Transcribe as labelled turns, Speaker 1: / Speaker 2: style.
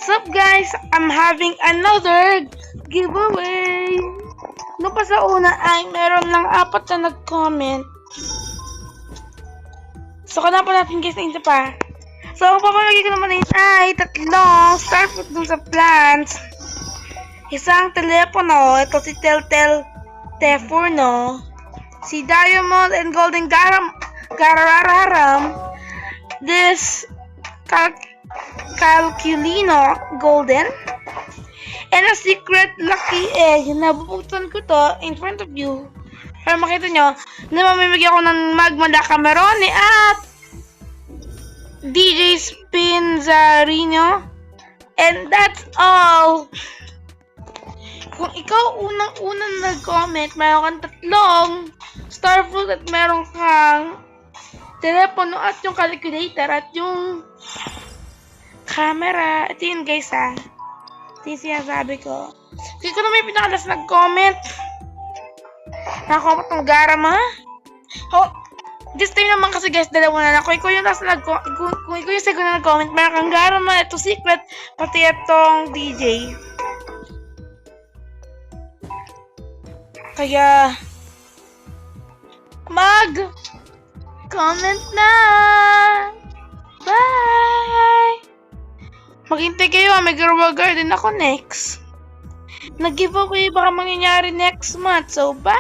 Speaker 1: What's up guys? I'm having another giveaway. Noong pa sa una ay meron lang 4 na nag-comment. So kailangan pa natin guys na isa pa. So ang papamagay ko naman ay 3 star fruit dun sa plants. Isang telepono, ito si Teltel Teforno. Si Diamond and Golden Garararam. This Calculino Golden. And a secret lucky egg. Nabubutan ko to in front of you. Para makita nyo na mamimigay ako ng Magma da Camerone at DJ Spinzarino. And that's all. Kung ikaw unang-unang nag-comment, mayroon kang 3 star fruit at mayroon kang telepono at yung calculator at yung camera. Ito yun guys ha. Ito yung sinasabi ko. Kaya ko na may pinakalas nag-comment. Nakakomment ng Garama. Oh, this time naman kasi guys, dalawa na lang. Kung ikaw yung second na nag-comment, mayroon kang Garama, ito secret, pati itong DJ. Kaya comment na. Bye! Maghintay kayo, may Garwa Garden ako next. Nag-giveaway baka mangyayari next month. So, bye!